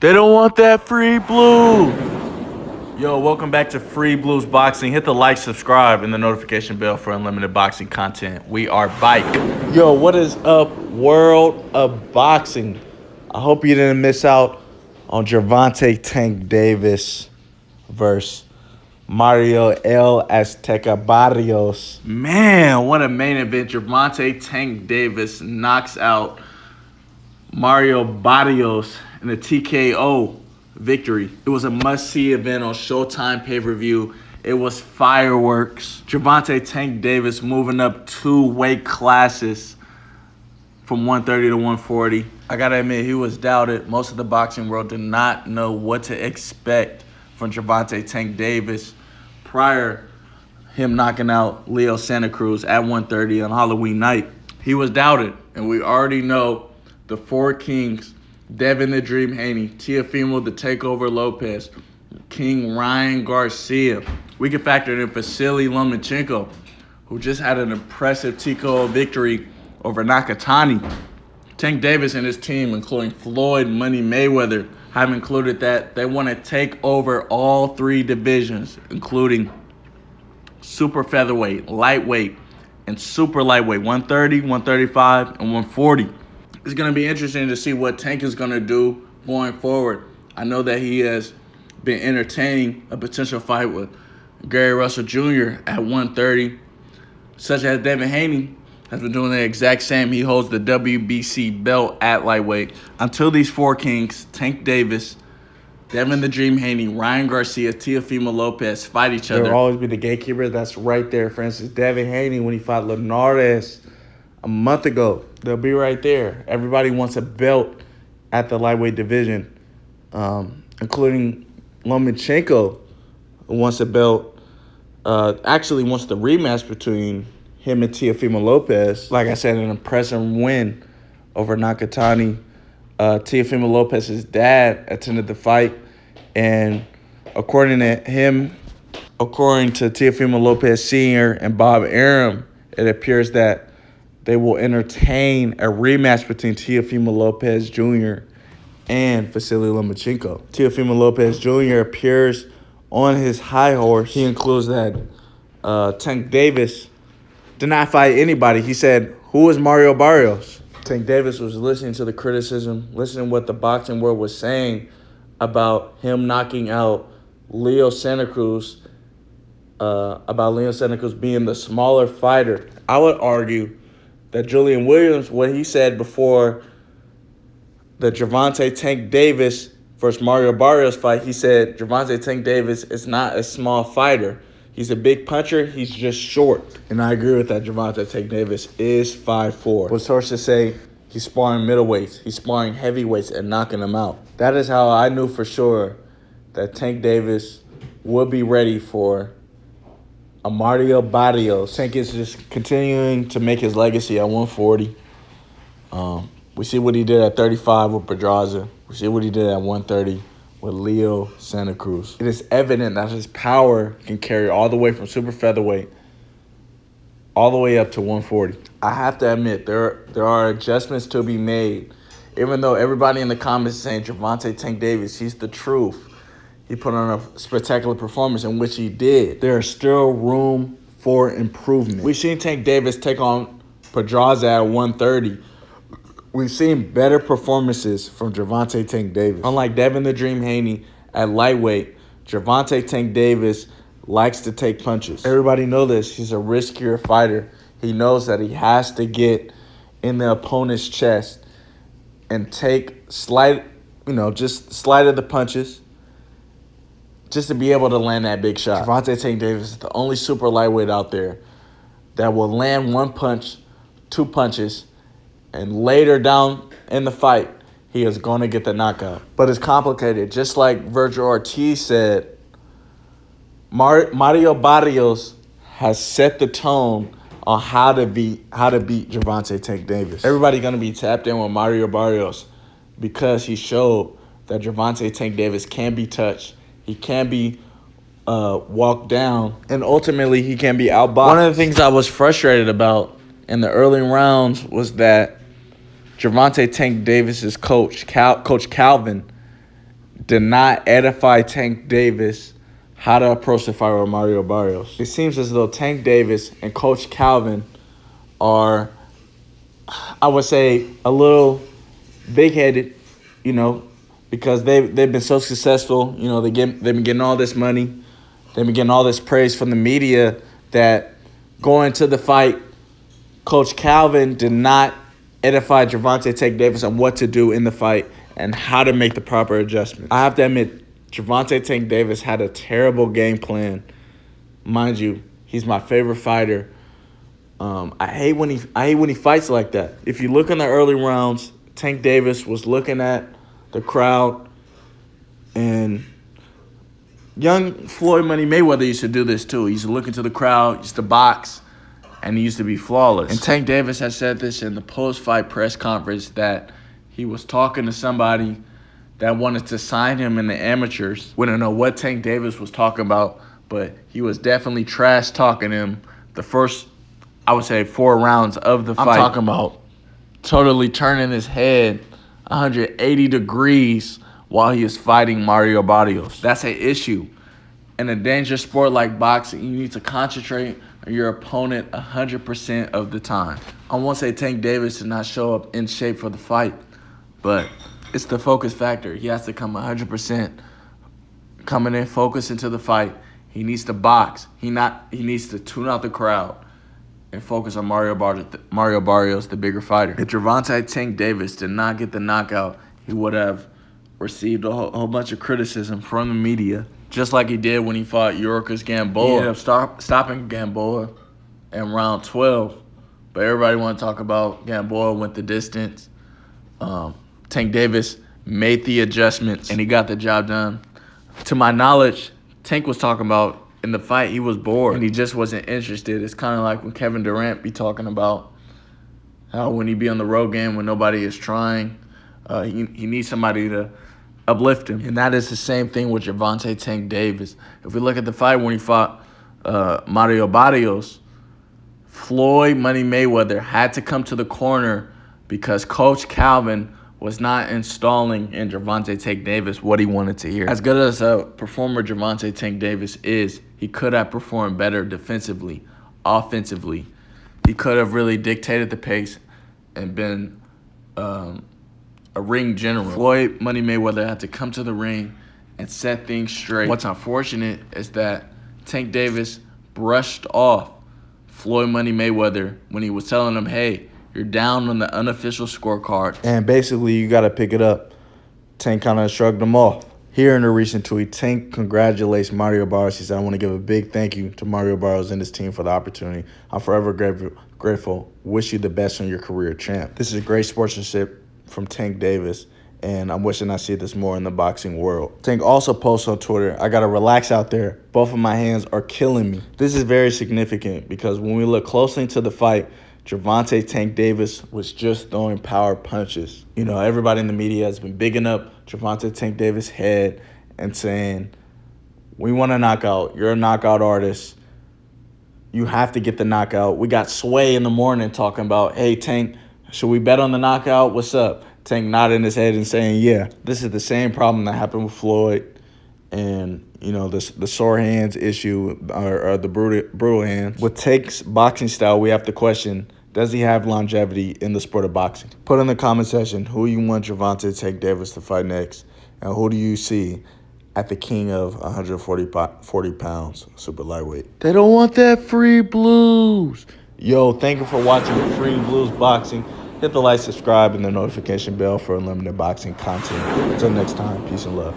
They don't want that free blue. Yo, welcome back to Free Blues Boxing. Hit the like, subscribe, and the notification bell for unlimited boxing content. We are bike. Yo, what is up, world of boxing? I hope you didn't miss out on Gervonta Tank Davis versus Mario El Azteca Barrios. Man, what a main event. Gervonta Tank Davis knocks out Mario Barrios in a TKO victory. It was a must-see event on Showtime pay-per-view. It was fireworks. Gervonta Tank Davis moving up 2 weight classes from 130 to 140. I gotta admit, he was doubted. Most of the boxing world did not know what to expect from Gervonta Tank Davis prior him knocking out Leo Santa Cruz at 130 on Halloween night. He was doubted, and we already know the 4 kings, Devin the Dream Haney, Teofimo the Takeover Lopez, King Ryan Garcia. We can factor in Vasily Lomachenko, who just had an impressive TKO victory over Nakatani. Tank Davis and his team, including FLOYD, Money Mayweather, have included that they want to take over all 3 divisions, including super featherweight, lightweight, and super lightweight, 130, 135, and 140. It's going to be interesting to see what Tank is going to do going forward. I know that he has been entertaining a potential fight with Gary Russell Jr. at 130, such as Devin Haney has been doing the exact same. He holds the WBC belt at lightweight. Until these 4 kings, Tank Davis, Devin the Dream Haney, Ryan Garcia, Teofimo Lopez, fight each other. There'll always be the gatekeeper that's right there. For instance, Devin Haney, when he fought Linares a month ago, they'll be right there. Everybody wants a belt at the lightweight division, including Lomachenko, who wants a belt, actually wants the rematch between him and Teofimo Lopez. Like I said, an impressive win over Nakatani. Teofimo Lopez's dad attended the fight, and according to Teofimo Lopez Sr. and Bob Arum, it appears that they will entertain a rematch between Teofimo Lopez Jr. and Vasily Lomachenko. Teofimo Lopez Jr. appears on his high horse. He includes that Tank Davis did not fight anybody. He said, "Who is Mario Barrios?" Tank Davis was listening to the criticism, listening to what the boxing world was saying about him knocking out Leo Santa Cruz, about Leo Santa Cruz being the smaller fighter. I would argue that Julian Williams, what he said before the Gervonta Tank Davis versus Mario Barrios fight, he said Gervonta Tank Davis is not a small fighter. He's a big puncher. He's just short. And I agree with that. Gervonta Tank Davis is 5'4". But sources say he's sparring middleweights. He's sparring heavyweights and knocking them out. That is how I knew for sure that Tank Davis would be ready for a Mario Barrios. Tank is just continuing to make his legacy at 140. We see what he did at 35 with Pedraza. We see what he did at 130 with Leo Santa Cruz. It is evident that his power can carry all the way from super featherweight all the way up to 140. I have to admit, there are adjustments to be made. Even though everybody in the comments is saying Gervonta Tank Davis, he's the truth. He put on a spectacular performance, in which he did. There is still room for improvement. We've seen Tank Davis take on Pedraza at 130. We've seen better performances from Gervonta Tank Davis. Unlike Devin the Dream Haney at lightweight, Gervonta Tank Davis likes to take punches. Everybody knows this. He's a riskier fighter. He knows that he has to get in the opponent's chest and take just slight of the punches, just to be able to land that big shot. Gervonta Tank Davis is the only super lightweight out there that will land 1 punch, 2 punches, and later down in the fight, he is going to get the knockout. But it's complicated. Just like Virgil Ortiz said, Mario Barrios has set the tone on how to beat Gervonta Tank Davis. Everybody's going to be tapped in with Mario Barrios because he showed that Gervonta Tank Davis can be touched. He can be walked down, and ultimately he can be outboxed. One of the things I was frustrated about in the early rounds was that Gervonta Tank Davis's coach, Coach Calvin, did not edify Tank Davis how to approach the fight with Mario Barrios. It seems as though Tank Davis and Coach Calvin are, I would say, a little big-headed, you know, because they've been so successful. You know, they've been getting all this money. They've been getting all this praise from the media that going to the fight, Coach Calvin did not edify Gervonta Tank Davis on what to do in the fight and how to make the proper adjustments. I have to admit, Gervonta Tank Davis had a terrible game plan. Mind you, he's my favorite fighter. I hate when he fights like that. If you look in the early rounds, Tank Davis was looking at the crowd, and young Floyd Money Mayweather used to do this too. He used to look into the crowd, used to box, and he used to be flawless. And Tank Davis has said this in the post-fight press conference that he was talking to somebody that wanted to sign him in the amateurs. We don't know what Tank Davis was talking about, but he was definitely trash-talking him the first, I would say, 4 rounds of the fight. I'm talking about totally turning his head 180 degrees while he is fighting Mario Barrios. That's an issue. In a dangerous sport like boxing, you need to concentrate on your opponent 100% of the time. I won't say Tank Davis did not show up in shape for the fight, but it's the focus factor. He has to come 100% coming in, focus into the fight. He needs to box. He needs to tune out the crowd and focus on Mario Barrios, the bigger fighter. If Gervonta Tank Davis did not get the knockout, he would have received a whole bunch of criticism from the media, just like he did when he fought Yorkers Gamboa. He ended up stopping Gamboa in round 12, but everybody want to talk about Gamboa went the distance. Tank Davis made the adjustments, and he got the job done. To my knowledge, Tank was talking about in the fight he was bored and he just wasn't interested. It's kind of like when Kevin Durant be talking about how when he be on the road game when nobody is trying, he needs somebody to uplift him. And that is the same thing with Gervonta Tank Davis. If we look at the fight when he fought Mario Barrios, Floyd Money Mayweather had to come to the corner because Coach Calvin was not installing in Gervonta Tank Davis what he wanted to hear. As good as a performer Gervonta Tank Davis is, he could have performed better defensively, offensively. He could have really dictated the pace and been a ring general. Floyd Money Mayweather had to come to the ring and set things straight. What's unfortunate is that Tank Davis brushed off Floyd Money Mayweather when he was telling him, hey, you're down on the unofficial scorecard. And basically, you got to pick it up. Tank kind of shrugged him off. Here in a recent tweet, Tank congratulates Mario Barrios. He said, I want to give a big thank you to Mario Barrios and his team for the opportunity. I'm forever grateful. Wish you the best on your career, champ. This is great sportsmanship from Tank Davis, and I'm wishing I see this more in the boxing world. Tank also posts on Twitter, I got to relax out there. Both of my hands are killing me. This is very significant because when we look closely into the fight, Gervonta Tank Davis was just throwing power punches. You know, everybody in the media has been bigging up Gervonta Tank Davis' head and saying, we want a knockout. You're a knockout artist. You have to get the knockout. We got Sway in the morning talking about, hey, Tank, should we bet on the knockout? What's up? Tank nodding his head and saying, yeah. This is the same problem that happened with Floyd and, you know, the sore hands issue or the brutal hands. With Tank's boxing style, we have to question, does he have longevity in the sport of boxing? Put in the comment section who you want Gervonta Tank Davis to fight next, and who do you see at the king of 140 pounds, super lightweight. They don't want that free blues. Yo, thank you for watching Free Blues Boxing. Hit the like, subscribe, and the notification bell for unlimited boxing content. Until next time, peace and love.